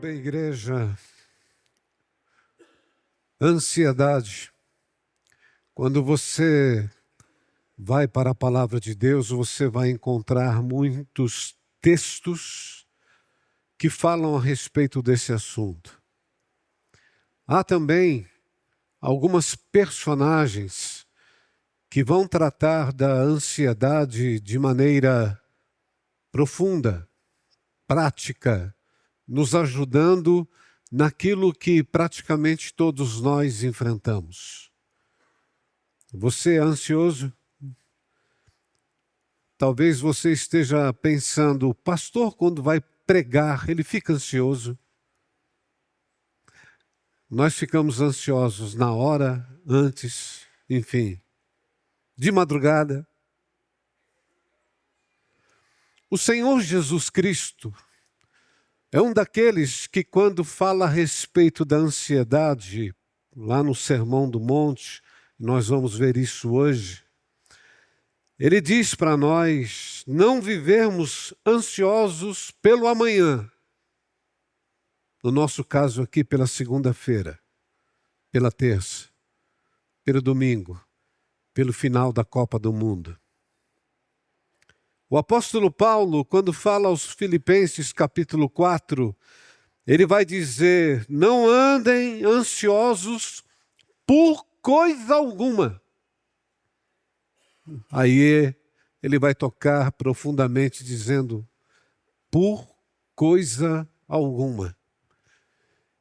bem, igreja, ansiedade. Quando você vai para a palavra de Deus, você vai encontrar muitos textos que falam a respeito desse assunto. Há também algumas personagens que vão tratar da ansiedade de maneira profunda, prática, nos ajudando naquilo que praticamente todos nós enfrentamos. Você é ansioso? Talvez você esteja pensando, o pastor, quando vai pregar, ele fica ansioso. Nós ficamos ansiosos na hora, antes, enfim, de madrugada. O Senhor Jesus Cristo é um daqueles que, quando fala a respeito da ansiedade, lá no Sermão do Monte, nós vamos ver isso hoje, ele diz para nós não vivermos ansiosos pelo amanhã. No nosso caso aqui, pela segunda-feira, pela terça, pelo domingo, pelo final da Copa do Mundo. O apóstolo Paulo, quando fala aos Filipenses capítulo 4, ele vai dizer, não andem ansiosos por coisa alguma. Aí ele vai tocar profundamente dizendo, por coisa alguma.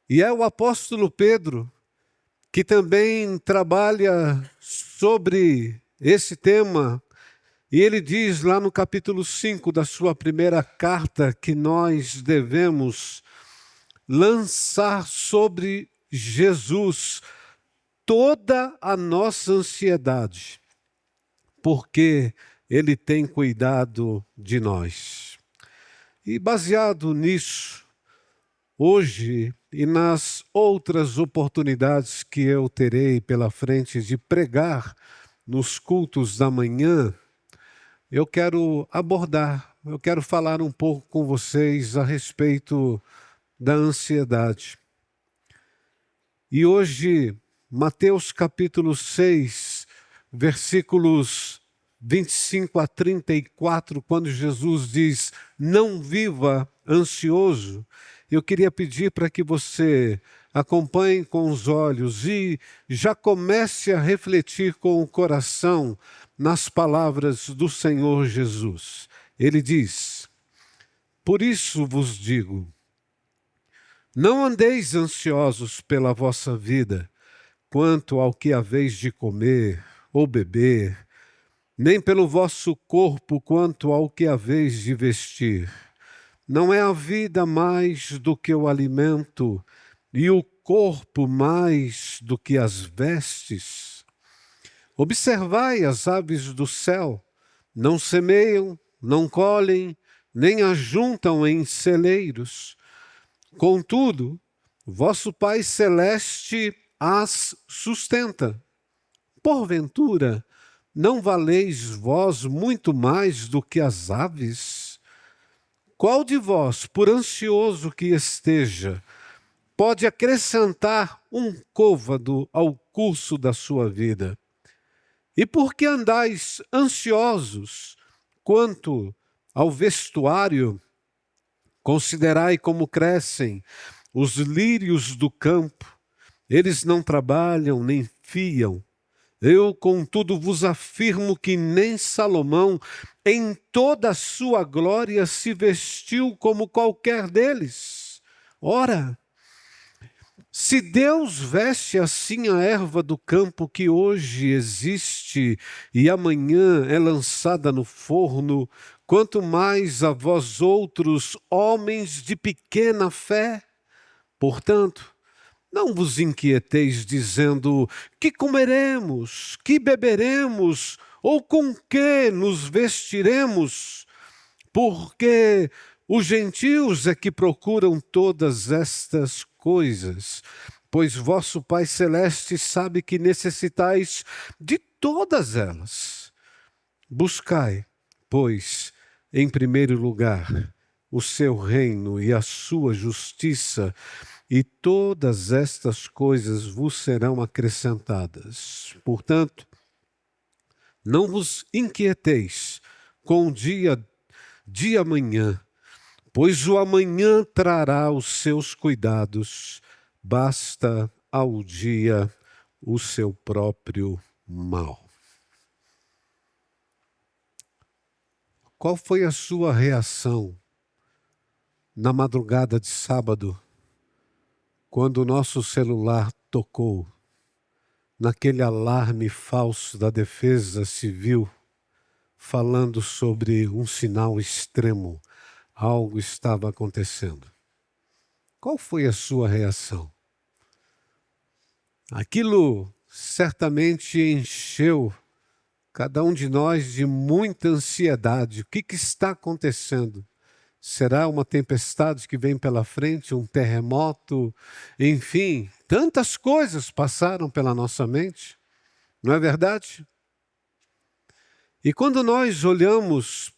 E é o apóstolo Pedro que também trabalha sobre esse tema. E ele diz lá no capítulo 5 da sua primeira carta que nós devemos lançar sobre Jesus toda a nossa ansiedade, porque ele tem cuidado de nós. E baseado nisso, hoje e nas outras oportunidades que eu terei pela frente de pregar nos cultos da manhã, eu quero falar um pouco com vocês a respeito da ansiedade. E hoje, Mateus capítulo 6, versículos 25 a 34, quando Jesus diz, não viva ansioso, eu queria pedir para que você acompanhe com os olhos e já comece a refletir com o coração nas palavras do Senhor Jesus. Ele diz, por isso vos digo, não andeis ansiosos pela vossa vida, quanto ao que haveis de comer ou beber, nem pelo vosso corpo, quanto ao que haveis de vestir. Não é a vida mais do que o alimento, e o corpo mais do que as vestes? Observai as aves do céu, não semeiam, não colhem, nem ajuntam em celeiros. Contudo, vosso Pai Celeste as sustenta. Porventura, não valeis vós muito mais do que as aves? Qual de vós, por ansioso que esteja, pode acrescentar um côvado ao curso da sua vida? E por que andais ansiosos quanto ao vestuário? Considerai como crescem os lírios do campo. Eles não trabalham nem fiam. Eu, contudo, vos afirmo que nem Salomão, em toda a sua glória, se vestiu como qualquer deles. Ora, se Deus veste assim a erva do campo que hoje existe e amanhã é lançada no forno, quanto mais a vós outros, homens de pequena fé? Portanto, não vos inquieteis dizendo, que comeremos, que beberemos, ou com que nos vestiremos? Porque os gentios é que procuram todas estas coisas, pois vosso Pai Celeste sabe que necessitais de todas elas. Buscai, pois, em primeiro lugar, o seu reino e a sua justiça, e todas estas coisas vos serão acrescentadas. Portanto, não vos inquieteis com o dia de amanhã, pois o amanhã trará os seus cuidados, basta ao dia o seu próprio mal. Qual foi a sua reação na madrugada de sábado, quando o nosso celular tocou, naquele alarme falso da Defesa Civil, falando sobre um sinal extremo? Algo estava acontecendo. Qual foi a sua reação? Aquilo certamente encheu cada um de nós de muita ansiedade. O que está acontecendo? Será uma tempestade que vem pela frente, um terremoto? Enfim, tantas coisas passaram pela nossa mente, não é verdade? E quando nós olhamos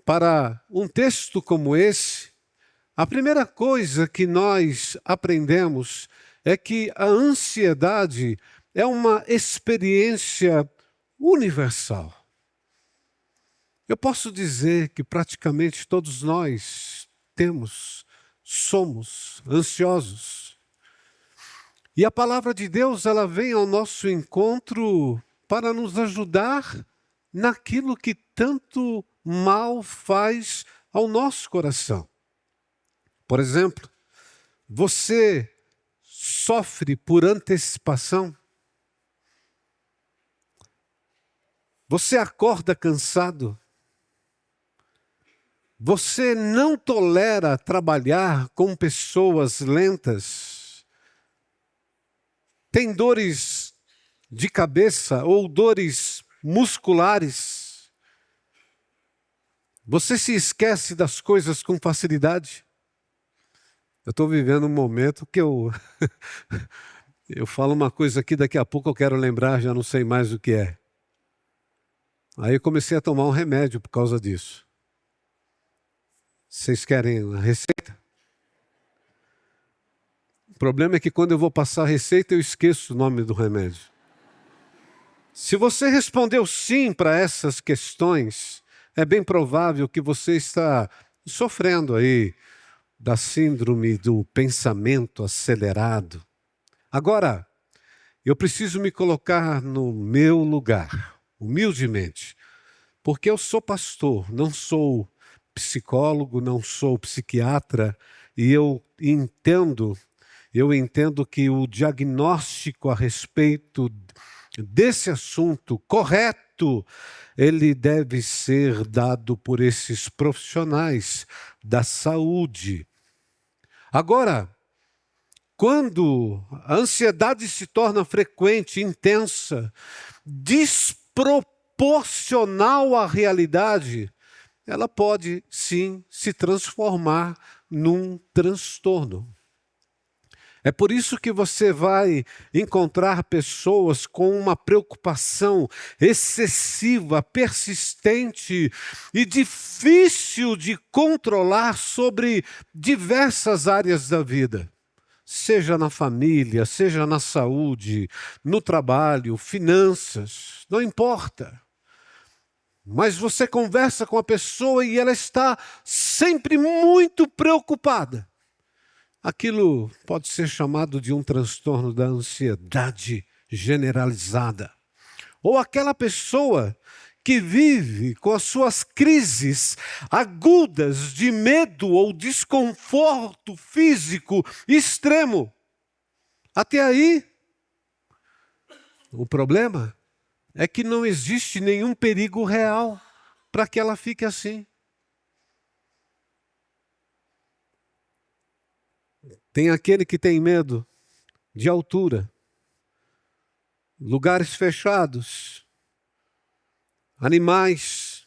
para um texto como esse, a primeira coisa que nós aprendemos é que a ansiedade é uma experiência universal. Eu posso dizer que praticamente todos nós somos ansiosos. E a palavra de Deus, ela vem ao nosso encontro para nos ajudar naquilo que tanto mal faz ao nosso coração. Por exemplo, você sofre por antecipação? Você acorda cansado? Você não tolera trabalhar com pessoas lentas? Tem dores de cabeça ou dores musculares? Você se esquece das coisas com facilidade? Eu estou vivendo um momento que eu falo uma coisa aqui, daqui a pouco eu quero lembrar, já não sei mais o que é. Aí eu comecei a tomar um remédio por causa disso. Vocês querem a receita? O problema é que quando eu vou passar a receita, eu esqueço o nome do remédio. Se você respondeu sim para essas questões, é bem provável que você está sofrendo aí da síndrome do pensamento acelerado. Agora, eu preciso me colocar no meu lugar, humildemente, porque eu sou pastor, não sou psicólogo, não sou psiquiatra, e eu entendo que o diagnóstico a respeito desse assunto correto, ele deve ser dado por esses profissionais da saúde. Agora, quando a ansiedade se torna frequente, intensa, desproporcional à realidade, ela pode sim se transformar num transtorno. É por isso que você vai encontrar pessoas com uma preocupação excessiva, persistente e difícil de controlar sobre diversas áreas da vida. Seja na família, seja na saúde, no trabalho, finanças, não importa. Mas você conversa com a pessoa e ela está sempre muito preocupada. Aquilo pode ser chamado de um transtorno da ansiedade generalizada. Ou aquela pessoa que vive com as suas crises agudas de medo ou desconforto físico extremo. Até aí, o problema é que não existe nenhum perigo real para que ela fique assim. Tem aquele que tem medo de altura, lugares fechados, animais.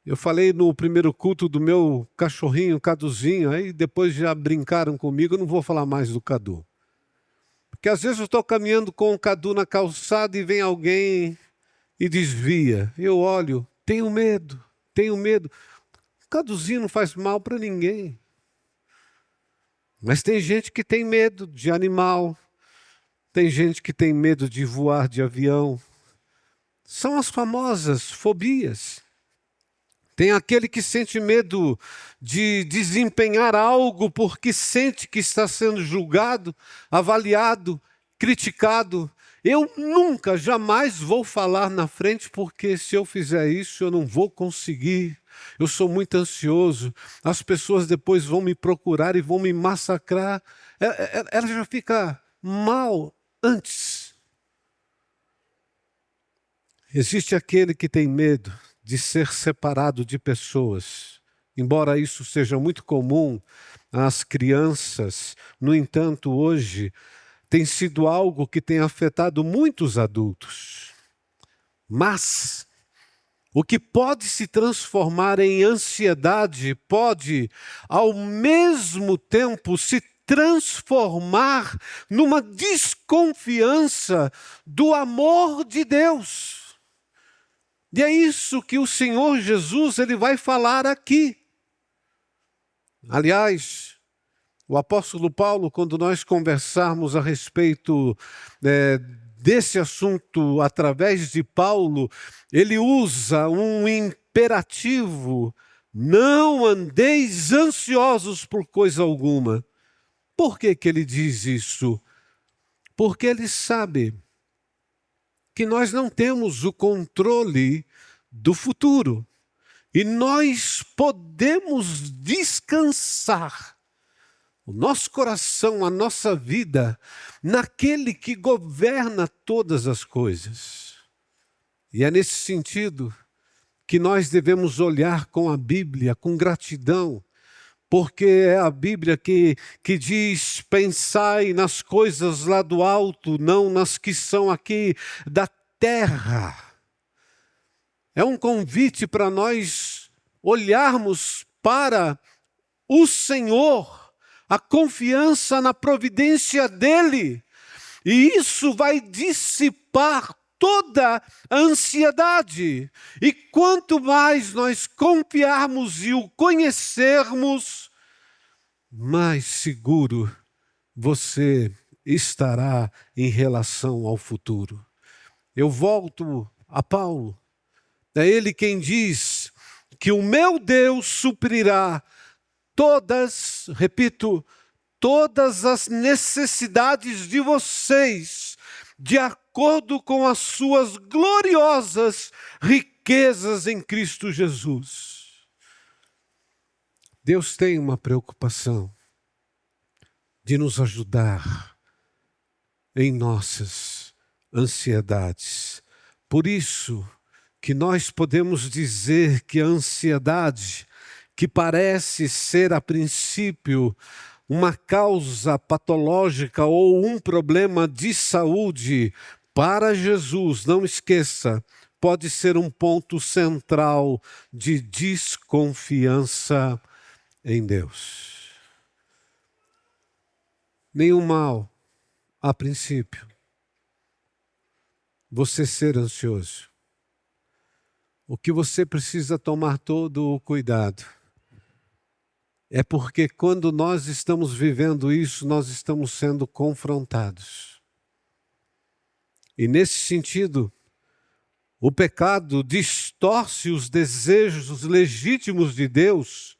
Eu falei no primeiro culto do meu cachorrinho, Caduzinho, aí depois já brincaram comigo, eu não vou falar mais do Cadu. Porque às vezes eu estou caminhando com o Cadu na calçada e vem alguém e desvia. Eu olho, tenho medo. bocadozinho não faz mal para ninguém. Mas tem gente que tem medo de animal, tem gente que tem medo de voar de avião. São as famosas fobias. Tem aquele que sente medo de desempenhar algo porque sente que está sendo julgado, avaliado, criticado. Eu nunca, jamais vou falar na frente porque se eu fizer isso eu não vou conseguir. Eu sou muito ansioso. As pessoas depois vão me procurar e vão me massacrar. Ela já fica mal antes. Existe aquele que tem medo de ser separado de pessoas. Embora isso seja muito comum às crianças, no entanto, hoje tem sido algo que tem afetado muitos adultos. Mas o que pode se transformar em ansiedade pode, ao mesmo tempo, se transformar numa desconfiança do amor de Deus. E é isso que o Senhor Jesus ele vai falar aqui. Aliás, o apóstolo Paulo, quando nós conversarmos a respeito desse assunto através de Paulo, ele usa um imperativo: não andeis ansiosos por coisa alguma. Por que que ele diz isso? Porque ele sabe que nós não temos o controle do futuro. E nós podemos descansar o nosso coração, a nossa vida, naquele que governa todas as coisas. E é nesse sentido que nós devemos olhar com a Bíblia, com gratidão, porque é a Bíblia que diz: pensai nas coisas lá do alto, não nas que são aqui da terra. É um convite para nós olharmos para o Senhor, a confiança na providência dEle, e isso vai dissipar toda a ansiedade. E quanto mais nós confiarmos e o conhecermos, mais seguro você estará em relação ao futuro. Eu volto a Paulo. É ele quem diz que o meu Deus suprirá todas, repito, todas as necessidades de vocês, de acordo com as suas gloriosas riquezas em Cristo Jesus. Deus tem uma preocupação de nos ajudar em nossas ansiedades. Por isso que nós podemos dizer que a ansiedade, que parece ser a princípio uma causa patológica ou um problema de saúde, para Jesus, não esqueça, pode ser um ponto central de desconfiança em Deus. Nenhum mal, a princípio, você ser ansioso. O que você precisa tomar todo o cuidado é porque quando nós estamos vivendo isso, nós estamos sendo confrontados. E nesse sentido, o pecado distorce os desejos legítimos de Deus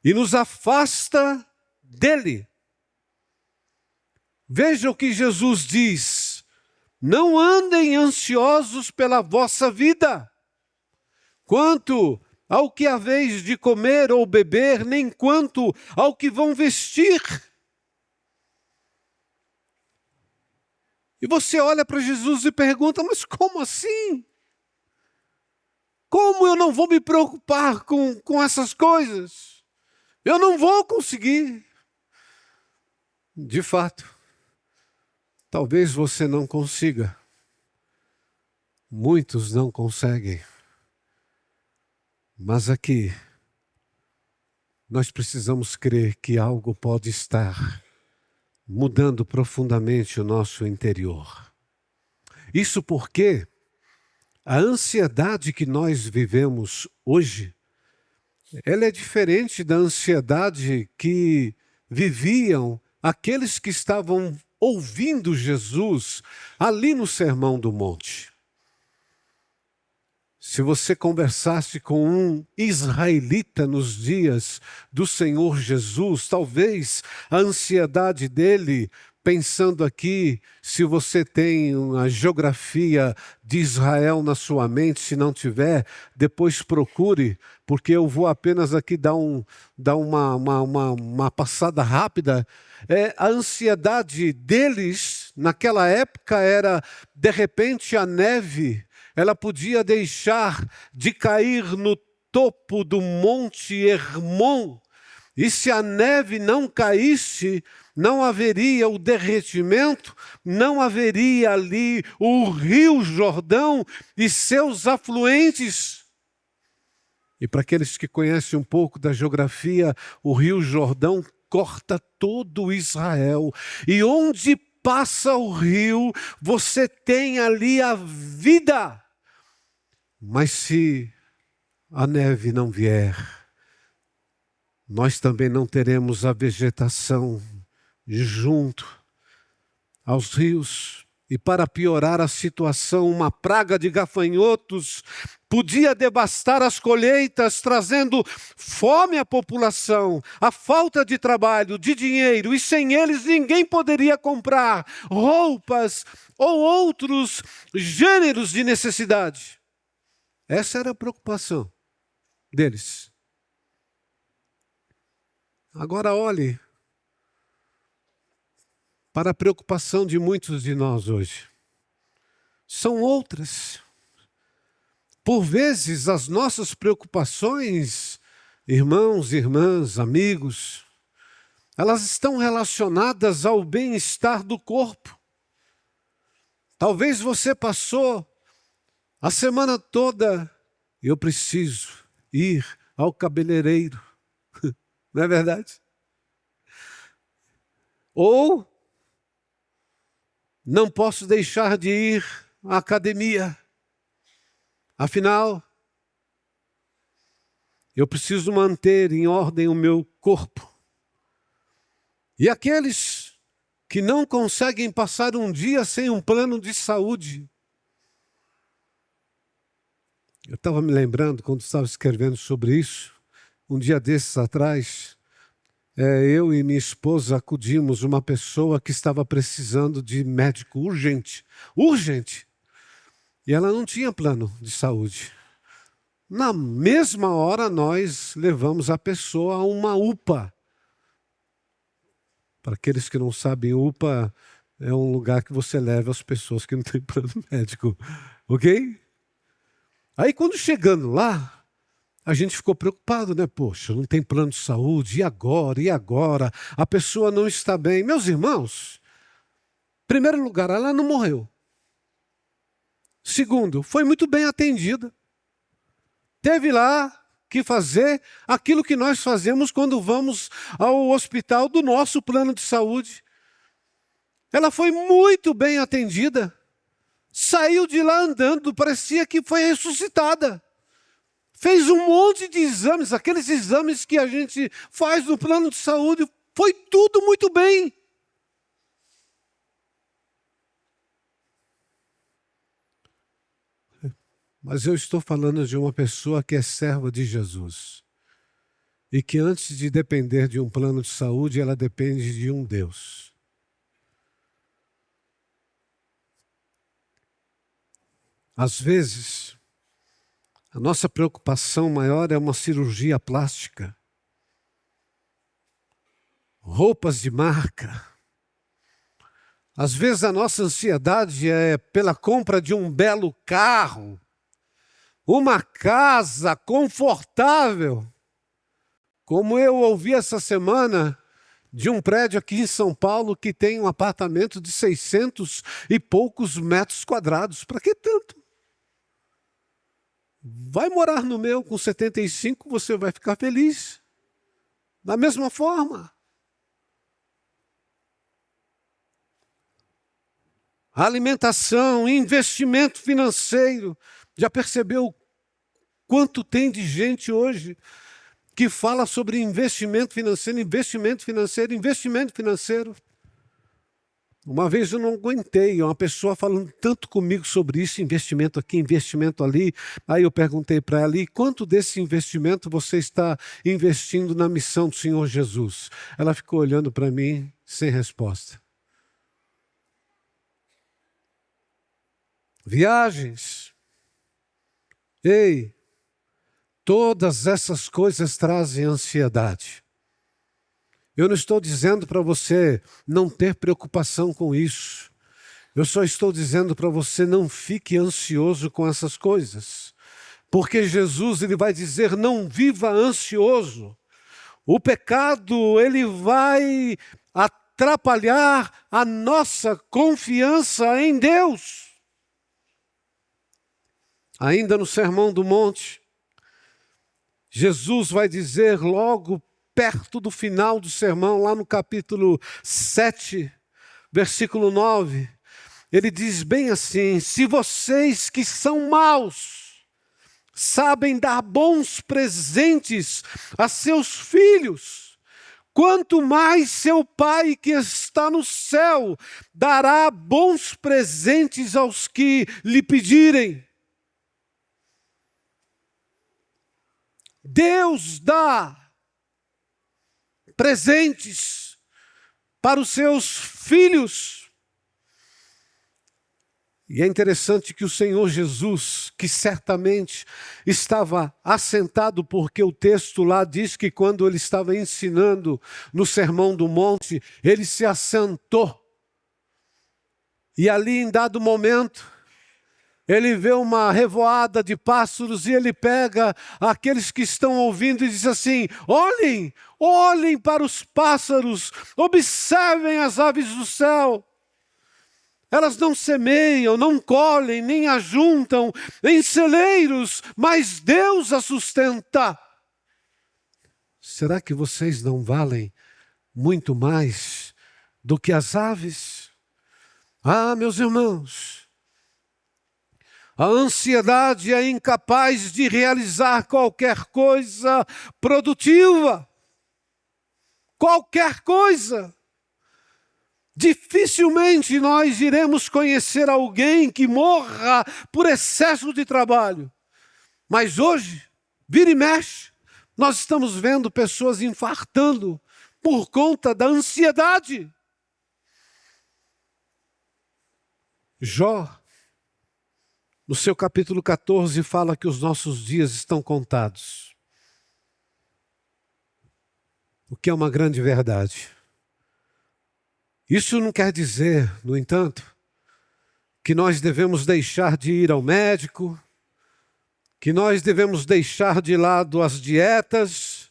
e nos afasta dele. Veja o que Jesus diz: não andem ansiosos pela vossa vida, quanto ao que haveis de comer ou beber, nem quanto ao que vão vestir. E você olha para Jesus e pergunta: mas como assim? Como eu não vou me preocupar com essas coisas? Eu não vou conseguir. De fato, talvez você não consiga. Muitos não conseguem. Mas aqui, nós precisamos crer que algo pode estar mudando profundamente o nosso interior. Isso porque a ansiedade que nós vivemos hoje ela é diferente da ansiedade que viviam aqueles que estavam ouvindo Jesus ali no Sermão do Monte. Se você conversasse com um israelita nos dias do Senhor Jesus, talvez a ansiedade dele, pensando aqui, se você tem uma geografia de Israel na sua mente, se não tiver, depois procure, porque eu vou apenas aqui dar uma passada rápida. A ansiedade deles, naquela época, era, de repente, a neve, ela podia deixar de cair no topo do Monte Hermon, e se a neve não caísse, não haveria o derretimento, não haveria ali o Rio Jordão e seus afluentes. E para aqueles que conhecem um pouco da geografia, o Rio Jordão corta todo Israel. E onde passa o rio, você tem ali a vida. Mas se a neve não vier, nós também não teremos a vegetação junto aos rios. E para piorar a situação, uma praga de gafanhotos podia devastar as colheitas, trazendo fome à população, a falta de trabalho, de dinheiro, e sem eles ninguém poderia comprar roupas ou outros gêneros de necessidade. Essa era a preocupação deles. Agora olhe para a preocupação de muitos de nós hoje. São outras. Por vezes, as nossas preocupações, irmãos, irmãs, amigos, elas estão relacionadas ao bem-estar do corpo. Talvez você passou a semana toda, eu preciso ir ao cabeleireiro. Não é verdade? Ou não posso deixar de ir à academia. Afinal, eu preciso manter em ordem o meu corpo. E aqueles que não conseguem passar um dia sem um plano de saúde. Eu estava me lembrando, quando estava escrevendo sobre isso, um dia desses atrás, eu e minha esposa acudimos uma pessoa que estava precisando de médico urgente. E ela não tinha plano de saúde. Na mesma hora, nós levamos a pessoa a uma UPA. Para aqueles que não sabem, UPA é um lugar que você leva as pessoas que não têm plano médico. Ok? Aí, quando chegando lá, a gente ficou preocupado, né? Poxa, não tem plano de saúde, e agora? E agora? A pessoa não está bem. Meus irmãos, em primeiro lugar, ela não morreu. Segundo, foi muito bem atendida. Teve lá que fazer aquilo que nós fazemos quando vamos ao hospital do nosso plano de saúde. Ela foi muito bem atendida. Saiu de lá andando, parecia que foi ressuscitada. Fez um monte de exames, aqueles exames que a gente faz no plano de saúde, foi tudo muito bem. Mas eu estou falando de uma pessoa que é serva de Jesus. E que antes de depender de um plano de saúde, ela depende de um Deus. Às vezes, a nossa preocupação maior é uma cirurgia plástica, roupas de marca. Às vezes a nossa ansiedade é pela compra de um belo carro, uma casa confortável. Como eu ouvi essa semana de um prédio aqui em São Paulo que tem um apartamento de 600 e poucos metros quadrados. Para que tanto? Vai morar no meu com 75, você vai ficar feliz. Da mesma forma. Alimentação, investimento financeiro. Já percebeu quanto tem de gente hoje que fala sobre investimento financeiro, investimento financeiro, investimento financeiro. Uma vez eu não aguentei, uma pessoa falando tanto comigo sobre isso, investimento aqui, investimento ali. Aí eu perguntei para ela, e quanto desse investimento você está investindo na missão do Senhor Jesus? Ela ficou olhando para mim sem resposta. Viagens. Ei, todas essas coisas trazem ansiedade. Eu não estou dizendo para você não ter preocupação com isso. Eu só estou dizendo para você não fique ansioso com essas coisas. Porque Jesus ele vai dizer, não viva ansioso. O pecado ele vai atrapalhar a nossa confiança em Deus. Ainda no Sermão do Monte, Jesus vai dizer logo perto do final do sermão, lá no capítulo 7, versículo 9, ele diz bem assim, se vocês que são maus, sabem dar bons presentes a seus filhos, quanto mais seu Pai que está no céu dará bons presentes aos que lhe pedirem. Deus dá presentes para os seus filhos. E é interessante que o Senhor Jesus, que certamente estava assentado, porque o texto lá diz que quando ele estava ensinando no Sermão do Monte, ele se assentou. E ali em dado momento, ele vê uma revoada de pássaros e ele pega aqueles que estão ouvindo e diz assim, olhem, olhem para os pássaros, observem as aves do céu. Elas não semeiam, não colhem, nem ajuntam em celeiros, mas Deus as sustenta. Será que vocês não valem muito mais do que as aves? Ah, meus irmãos, a ansiedade é incapaz de realizar qualquer coisa produtiva. Qualquer coisa. Dificilmente nós iremos conhecer alguém que morra por excesso de trabalho. Mas hoje, vira e mexe, nós estamos vendo pessoas infartando por conta da ansiedade. Jó, no seu capítulo 14, fala que os nossos dias estão contados. O que é uma grande verdade. Isso não quer dizer, no entanto, que nós devemos deixar de ir ao médico, que nós devemos deixar de lado as dietas,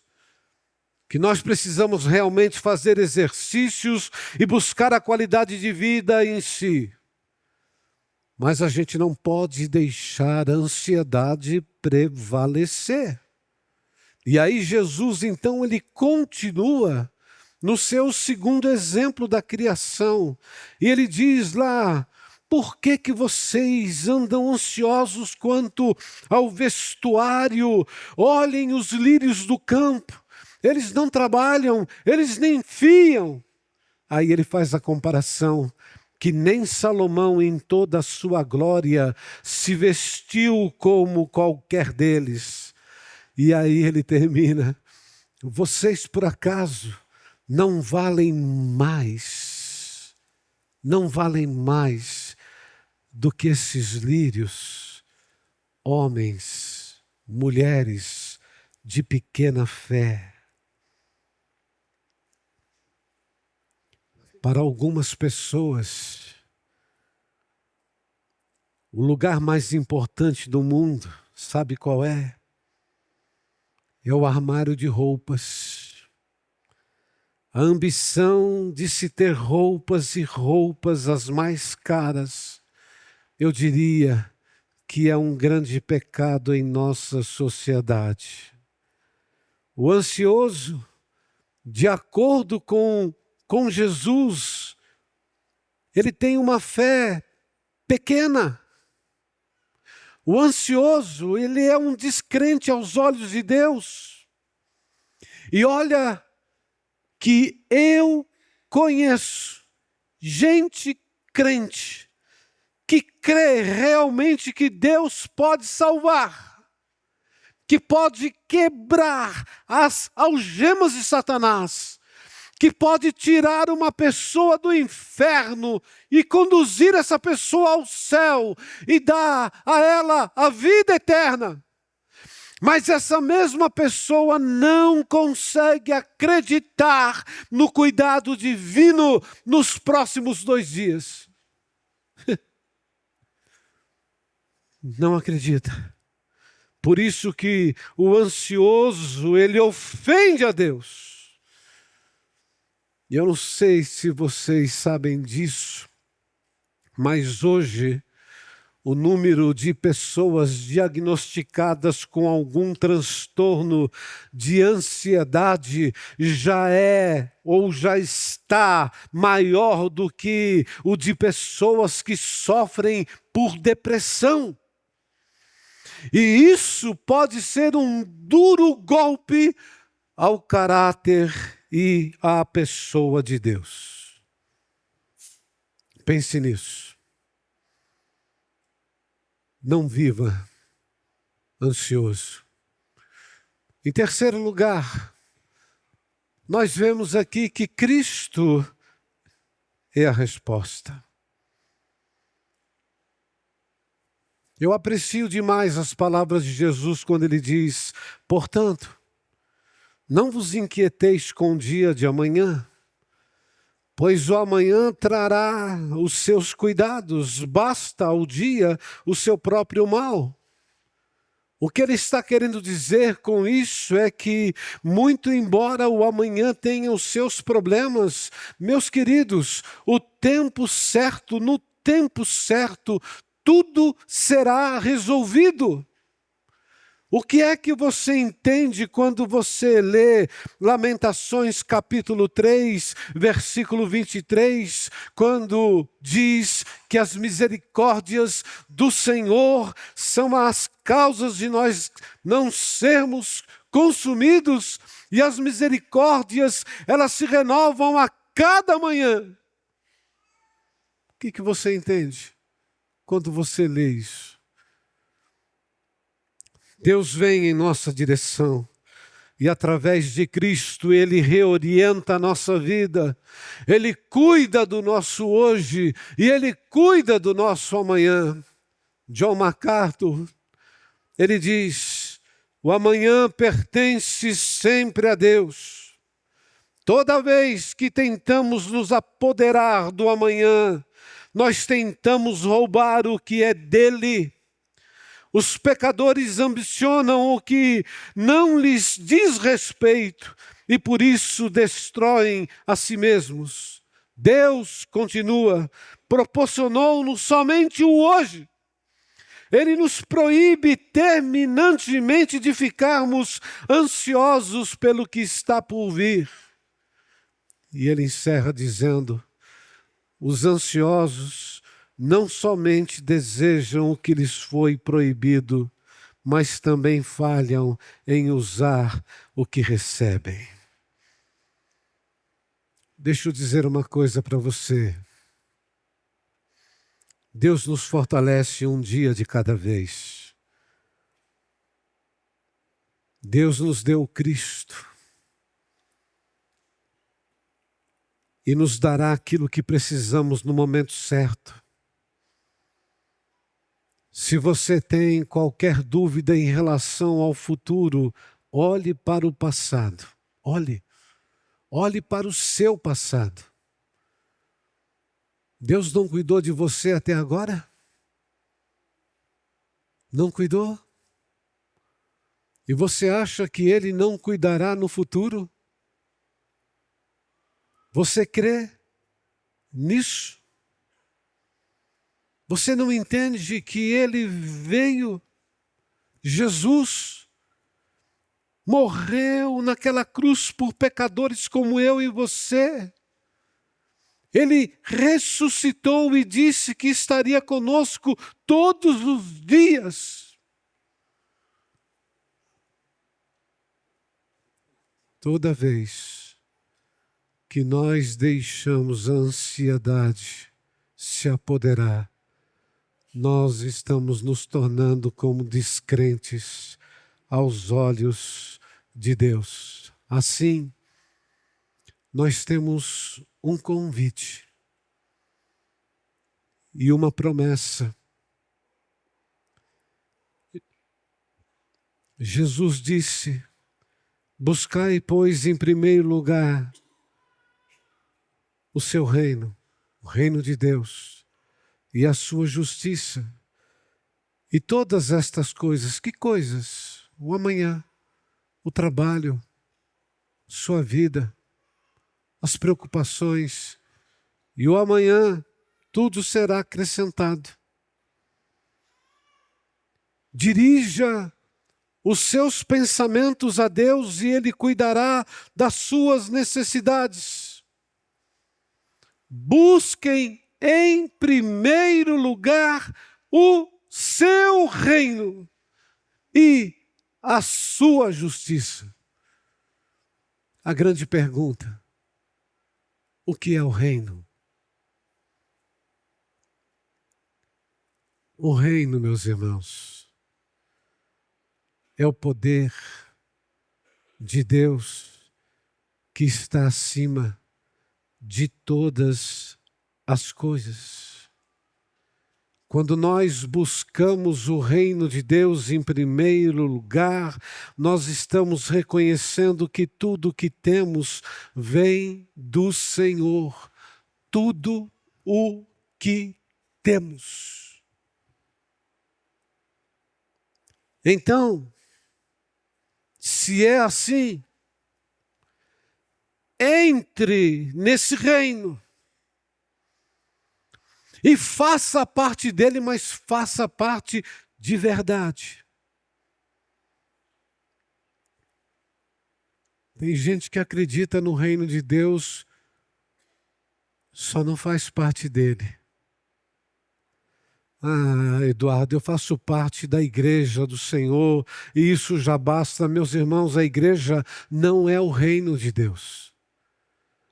que nós precisamos realmente fazer exercícios e buscar a qualidade de vida em si. Mas a gente não pode deixar a ansiedade prevalecer. E aí Jesus, então, ele continua no seu segundo exemplo da criação. E ele diz lá, por que vocês andam ansiosos quanto ao vestuário? Olhem os lírios do campo, eles não trabalham, eles nem fiam. Aí ele faz a comparação, que nem Salomão em toda a sua glória se vestiu como qualquer deles. E aí ele termina, vocês por acaso não valem mais do que esses lírios, homens, mulheres de pequena fé. Para algumas pessoas, o lugar mais importante do mundo, sabe qual é? É o armário de roupas. A ambição de se ter roupas e roupas as mais caras, eu diria que é um grande pecado em nossa sociedade. O ansioso, de acordo com Jesus, ele tem uma fé pequena. O ansioso, ele é um descrente aos olhos de Deus. E olha que eu conheço gente crente que crê realmente que Deus pode salvar, que pode quebrar as algemas de Satanás, que pode tirar uma pessoa do inferno e conduzir essa pessoa ao céu e dar a ela a vida eterna. Mas essa mesma pessoa não consegue acreditar no cuidado divino nos próximos 2 dias. Não acredita. Por isso que o ansioso, ele ofende a Deus. E eu não sei se vocês sabem disso, mas hoje o número de pessoas diagnosticadas com algum transtorno de ansiedade já é ou já está maior do que o de pessoas que sofrem por depressão. E isso pode ser um duro golpe ao caráter e à pessoa de Deus. Pense nisso. Não viva ansioso. Em terceiro lugar, nós vemos aqui que Cristo é a resposta. Eu aprecio demais as palavras de Jesus quando ele diz: portanto, não vos inquieteis com o dia de amanhã, pois o amanhã trará os seus cuidados, basta ao dia o seu próprio mal. O que ele está querendo dizer com isso é que, muito embora o amanhã tenha os seus problemas, meus queridos, no tempo certo, tudo será resolvido. O que é que você entende quando você lê Lamentações capítulo 3, versículo 23, quando diz que as misericórdias do Senhor são as causas de nós não sermos consumidos, e as misericórdias, elas se renovam a cada manhã? O que você entende quando você lê isso? Deus vem em nossa direção e através de Cristo Ele reorienta a nossa vida, Ele cuida do nosso hoje e Ele cuida do nosso amanhã. John MacArthur, ele diz: o amanhã pertence sempre a Deus. Toda vez que tentamos nos apoderar do amanhã, nós tentamos roubar o que é dele. Os pecadores ambicionam o que não lhes diz respeito e por isso destroem a si mesmos. Deus, continua, proporcionou-nos somente o hoje. Ele nos proíbe terminantemente de ficarmos ansiosos pelo que está por vir. E ele encerra dizendo: os ansiosos não somente desejam o que lhes foi proibido, mas também falham em usar o que recebem. Deixa eu dizer uma coisa para você. Deus nos fortalece um dia de cada vez. Deus nos deu o Cristo e nos dará aquilo que precisamos no momento certo. Se você tem qualquer dúvida em relação ao futuro, olhe para o passado. Olhe para o seu passado. Deus não cuidou de você até agora? Não cuidou? E você acha que Ele não cuidará no futuro? Você crê nisso? Você não entende que Ele veio, Jesus, morreu naquela cruz por pecadores como eu e você? Ele ressuscitou e disse que estaria conosco todos os dias. Toda vez que nós deixamos a ansiedade se apoderar, nós estamos nos tornando como descrentes aos olhos de Deus. Assim, nós temos um convite e uma promessa. Jesus disse: buscai, pois, em primeiro lugar o seu reino, o reino de Deus e a sua justiça. E todas estas coisas, que coisas? O amanhã, o trabalho, sua vida, as preocupações e o amanhã, tudo será acrescentado. Dirija os seus pensamentos a Deus e Ele cuidará das suas necessidades. Busquem em primeiro lugar o seu reino e a sua justiça. A grande pergunta: o que é o reino? O reino, meus irmãos, é o poder de Deus que está acima de todas as coisas. Quando nós buscamos o reino de Deus em primeiro lugar, nós estamos reconhecendo que tudo que temos vem do Senhor. Tudo o que temos. Então, se é assim, entre nesse reino e faça parte dele, mas faça parte de verdade. Tem gente que acredita no reino de Deus, só não faz parte dele. Ah, Eduardo, eu faço parte da igreja do Senhor e isso já basta. Meus irmãos, a igreja não é o reino de Deus.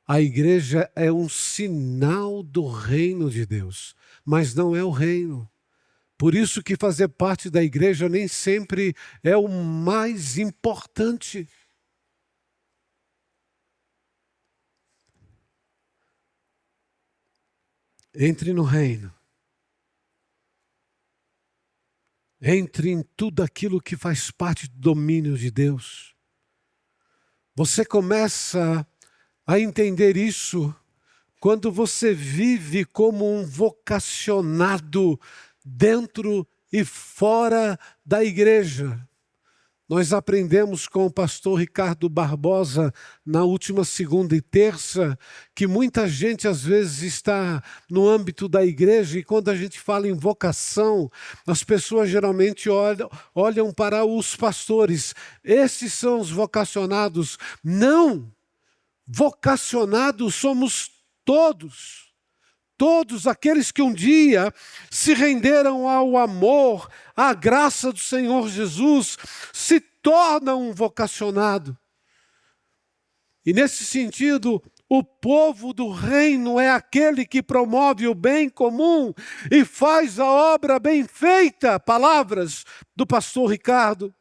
A igreja é um sinal do reino de Deus, mas não é o reino. Por isso que fazer parte da igreja nem sempre é o mais importante. Entre no reino. Entre em tudo aquilo que faz parte do domínio de Deus. Você começa a entender isso quando você vive como um vocacionado dentro e fora da igreja. Nós aprendemos com o pastor Ricardo Barbosa na última segunda e terça que muita gente às vezes está no âmbito da igreja e quando a gente fala em vocação, as pessoas geralmente olham para os pastores. Esses são os vocacionados. Não! Vocacionados somos todos. Todos aqueles que um dia se renderam ao amor, à graça do Senhor Jesus, se tornam um vocacionado. E nesse sentido, o povo do reino é aquele que promove o bem comum e faz a obra bem feita. Palavras do pastor Ricardo.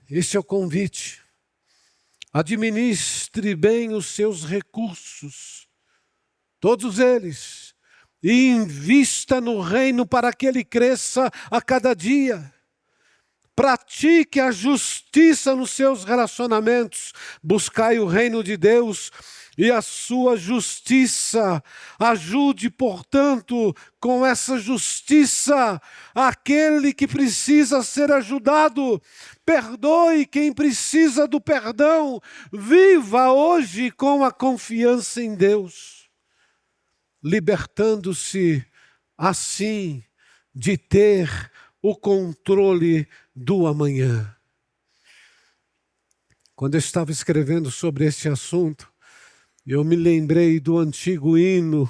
Esse é o convite. Administre bem os seus recursos. Todos eles, e invista no reino para que ele cresça a cada dia. Pratique a justiça nos seus relacionamentos. Buscai o reino de Deus e a sua justiça. Ajude, portanto, com essa justiça aquele que precisa ser ajudado. Perdoe quem precisa do perdão. Viva hoje com a confiança em Deus, libertando-se assim de ter o controle do amanhã. Quando eu estava escrevendo sobre este assunto, Eu me lembrei do antigo hino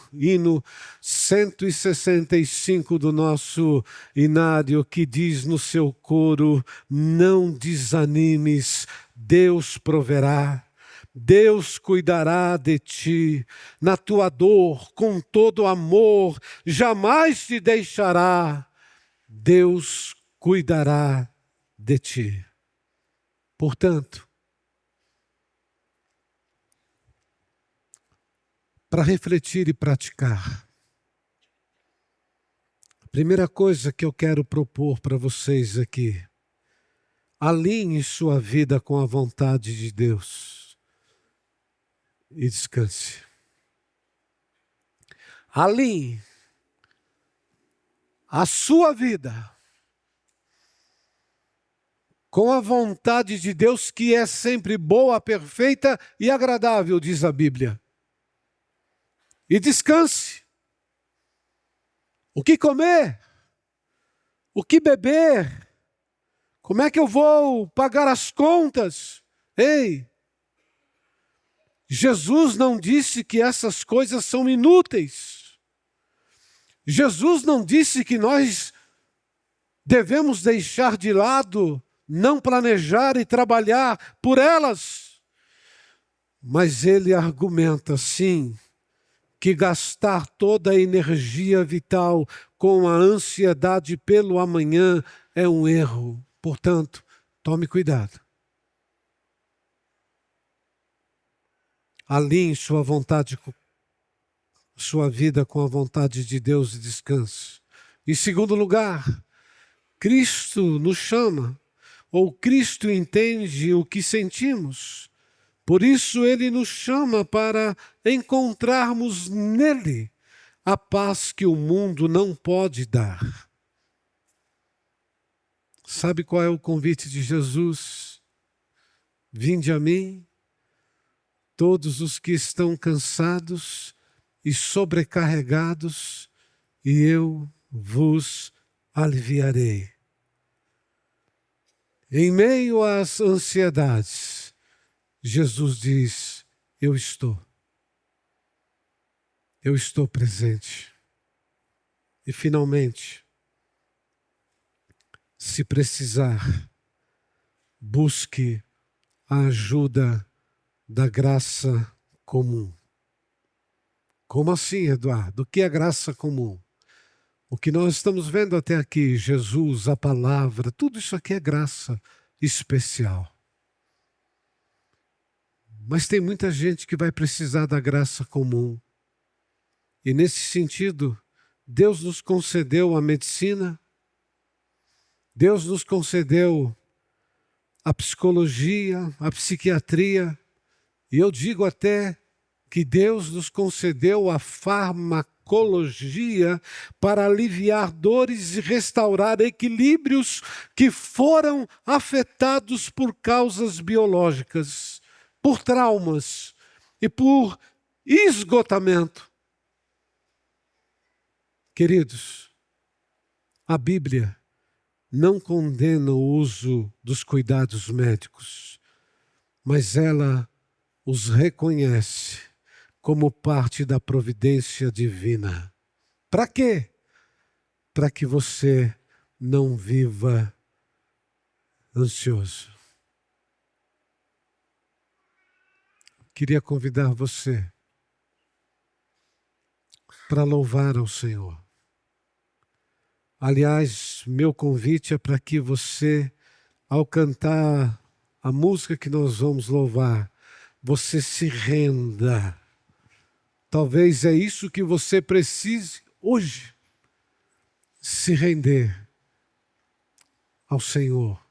165 do nosso inário, que diz no seu coro: não desanimes, Deus proverá, Deus cuidará de ti, na tua dor, com todo amor, jamais te deixará, Deus cuidará de ti. Portanto, para refletir e praticar, a primeira coisa que eu quero propor para vocês aqui: alinhe sua vida com a vontade de Deus e descanse. Alinhe a sua vida com a vontade de Deus, que é sempre boa, perfeita e agradável, diz a Bíblia. E descanse. O que comer? O que beber? Como é que eu vou pagar as contas? Ei! Jesus não disse que essas coisas são inúteis. Jesus não disse que nós devemos deixar de lado, não planejar e trabalhar por elas. Mas ele argumenta, sim, que gastar toda a energia vital com a ansiedade pelo amanhã é um erro. Portanto, tome cuidado. Alinhe sua vontade, sua vida com a vontade de Deus e descanse. Em segundo lugar, Cristo nos chama, ou Cristo entende o que sentimos. Por isso ele nos chama para encontrarmos nele a paz que o mundo não pode dar. Sabe qual é o convite de Jesus? Vinde a mim, todos os que estão cansados e sobrecarregados, e eu vos aliviarei. Em meio às ansiedades, Jesus diz: eu estou presente. E finalmente, se precisar, busque a ajuda da graça comum. Como assim, Eduardo? O que é graça comum? O que nós estamos vendo até aqui, Jesus, a palavra, tudo isso aqui é graça especial. Mas tem muita gente que vai precisar da graça comum. E nesse sentido, Deus nos concedeu a medicina, Deus nos concedeu a psicologia, a psiquiatria, e eu digo até que Deus nos concedeu a farmacologia para aliviar dores e restaurar equilíbrios que foram afetados por causas biológicas, por traumas e por esgotamento. Queridos, a Bíblia não condena o uso dos cuidados médicos, mas ela os reconhece como parte da providência divina. Para quê? Para que você não viva ansioso. Queria convidar você para louvar ao Senhor. Aliás, meu convite é para que você, ao cantar a música que nós vamos louvar, você se renda. Talvez é isso que você precise hoje, se render ao Senhor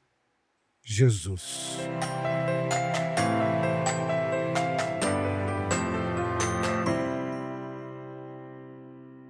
Jesus.